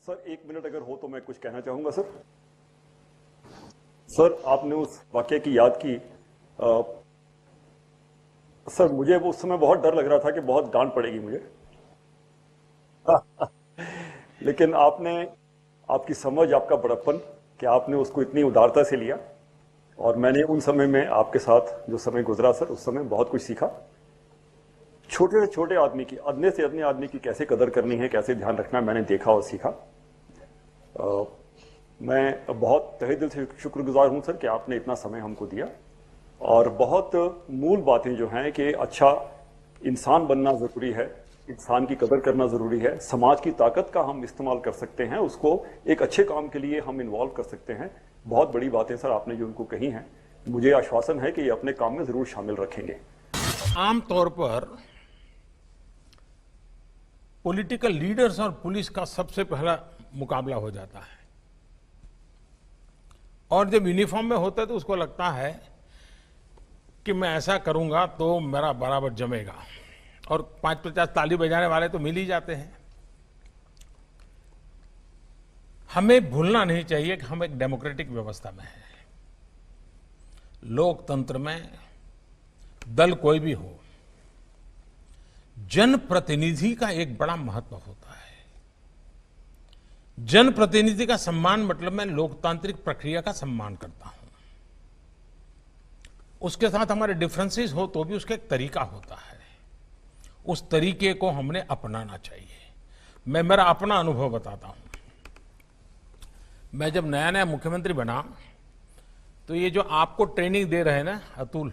Sir 1 minute अगर हो तो मैं कुछ कहना चाहूंगा सर। सर आपने उस वाकये की याद की। सर मुझे वो उस समय बहुत डर लग रहा था कि बहुत डांट पड़ेगी मुझे। लेकिन आपने, आपकी समझ, आपका बड़प्पन कि आपने उसको इतनी उदारता से लिया, और मैंने उन समय में आपके साथ जो समय गुजरा सर, उस समय बहुत कुछ सीखा। छोटे से छोटे आदमी की, अदने से अदने आदमी की कैसे कदर करनी है, कैसे ध्यान रखना है, मैंने देखा और सीखा। मैं बहुत तहे दिल से शुक्रगुजार हूं सर कि आपने इतना समय हमको दिया। और बहुत मूल बातें जो हैं कि अच्छा इंसान बनना ज़रूरी है, इंसान की कदर करना ज़रूरी है, समाज की ताकत का हम इस्तेमाल कर सकते हैं, उसको एक अच्छे काम के लिए हम इन्वॉल्व कर सकते हैं। बहुत बड़ी बातें सर आपने जो उनको कही हैं, मुझे आश्वासन है कि ये अपने काम में ज़रूर शामिल रखेंगे। आमतौर पर पॉलिटिकल लीडर्स और पुलिस का सबसे पहला मुकाबला हो जाता है, और जब यूनिफॉर्म में होता है तो उसको लगता है कि मैं ऐसा करूंगा तो मेरा बराबर जमेगा, और 5-50 ताली बजाने वाले तो मिल ही जाते हैं। हमें भूलना नहीं चाहिए कि हम एक डेमोक्रेटिक व्यवस्था में हैं। लोकतंत्र में दल कोई भी हो, जनप्रतिनिधि का एक बड़ा महत्व होता है। जनप्रतिनिधि का सम्मान मतलब मैं लोकतांत्रिक प्रक्रिया का सम्मान करता हूं। उसके साथ हमारे डिफरेंसेस हो तो भी उसका एक तरीका होता है, उस तरीके को हमने अपनाना चाहिए। मैं मेरा अपना अनुभव बताता हूं। मैं जब नया नया मुख्यमंत्री बना तो ये जो आपको ट्रेनिंग दे रहे हैं ना अतुल,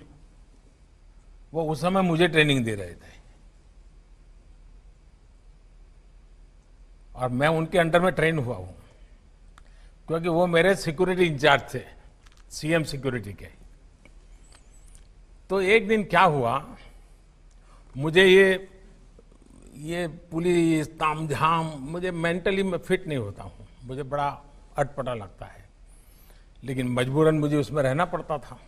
वो उस समय मुझे ट्रेनिंग दे रहे थे, और मैं उनके अंडर में ट्रेन हुआ हूं, क्योंकि वो मेरे सिक्योरिटी इंचार्ज थे, सीएम सिक्योरिटी के। तो एक दिन क्या हुआ, मुझे ये पुलिस तामझाम, मुझे मेंटली मैं फिट नहीं होता हूं, मुझे बड़ा अटपटा लगता है, लेकिन मजबूरन मुझे उसमें रहना पड़ता था।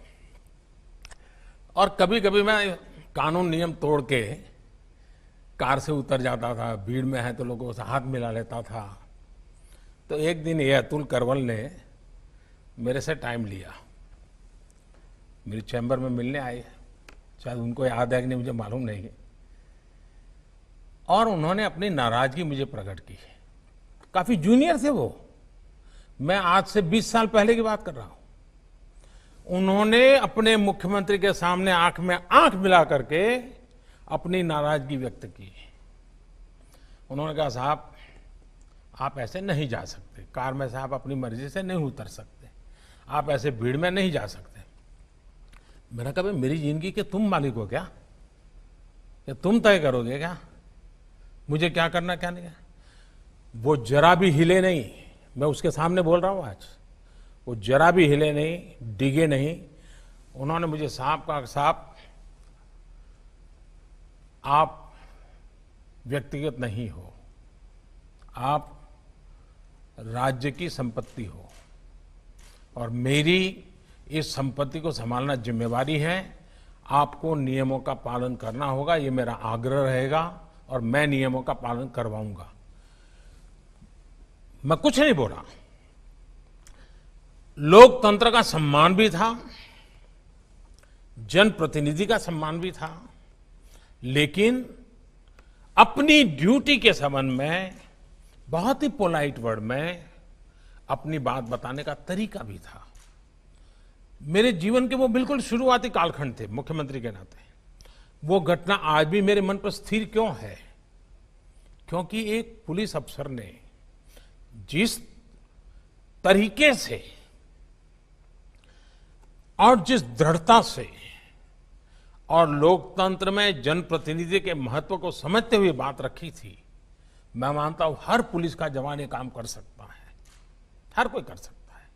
और कभी कभी मैं कानून नियम तोड़ के कार से उतर जाता था, भीड़ में है तो लोगों से हाथ मिला लेता था। तो एक दिन ये अतुल करवल ने मेरे से टाइम लिया, मेरी चैम्बर में मिलने आए, शायद उनको याद है कि नहीं मुझे मालूम नहीं, और उन्होंने अपनी नाराजगी मुझे प्रकट की। काफी जूनियर थे वो, मैं आज से 20 साल पहले की बात कर रहा हूं। उन्होंने अपने मुख्यमंत्री के सामने आंख में आंख मिला करके अपनी नाराजगी व्यक्त की। उन्होंने कहा, साहब आप ऐसे नहीं जा सकते, कार में से आप अपनी मर्जी से नहीं उतर सकते, आप ऐसे भीड़ में नहीं जा सकते। मैंने कहा, मेरी जिंदगी के तुम मालिक हो क्या, या तुम तय करोगे क्या मुझे क्या करना क्या नहीं? वो जरा भी हिले नहीं, मैं उसके सामने बोल रहा हूं आज, वो जरा भी हिले नहीं, डिगे नहीं। उन्होंने मुझे साहब कहा, साहब आप व्यक्तिगत नहीं हो, आप राज्य की संपत्ति हो, और मेरी इस संपत्ति को संभालना जिम्मेवारी है। आपको नियमों का पालन करना होगा, ये मेरा आग्रह रहेगा, और मैं नियमों का पालन करवाऊंगा। मैं कुछ नहीं बोला। लोकतंत्र का सम्मान भी था, जनप्रतिनिधि का सम्मान भी था, लेकिन अपनी ड्यूटी के संबंध में बहुत ही पोलाइट वर्ड में अपनी बात बताने का तरीका भी था। मेरे जीवन के वो बिल्कुल शुरुआती कालखंड थे मुख्यमंत्री के नाते। वो घटना आज भी मेरे मन पर स्थिर क्यों है? क्योंकि एक पुलिस अफसर ने जिस तरीके से और जिस दृढ़ता से और लोकतंत्र में जनप्रतिनिधि के महत्व को समझते हुए बात रखी थी, मैं मानता हूं हर पुलिस का जवान ये काम कर सकता है, हर कोई कर सकता है।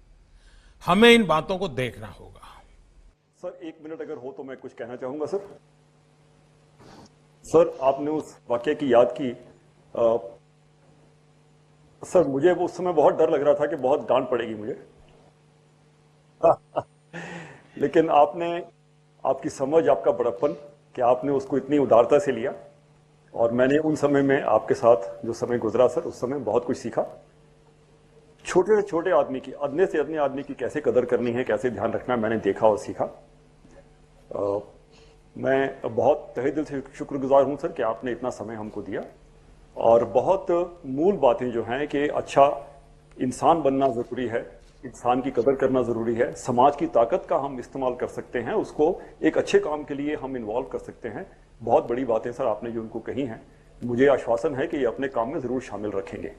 हमें इन बातों को देखना होगा। सर 1 मिनट अगर हो तो मैं कुछ कहना चाहूंगा सर। सर आपने उस वाकये की याद की। सर मुझे वो उस समय बहुत डर लग रहा था कि बहुत डांट पड़ेगी मुझे। लेकिन आपने, आपकी समझ, आपका बड़प्पन कि आपने उसको इतनी उदारता से लिया, और मैंने उन समय में आपके साथ जो समय गुजरा सर, उस समय बहुत कुछ सीखा। छोटे से छोटे आदमी की, अदने से अदने आदमी की कैसे कदर करनी है, कैसे ध्यान रखना है, मैंने देखा और सीखा। मैं बहुत तहे दिल से शुक्रगुजार हूं सर कि आपने इतना समय हमको दिया। और बहुत मूल बातें जो हैं कि अच्छा इंसान बनना ज़रूरी है, इंसान की कदर करना ज़रूरी है, समाज की ताकत का हम इस्तेमाल कर सकते हैं, उसको एक अच्छे काम के लिए हम इन्वॉल्व कर सकते हैं। बहुत बड़ी बातें सर आपने जो उनको कही हैं, मुझे आश्वासन है कि ये अपने काम में ज़रूर शामिल रखेंगे।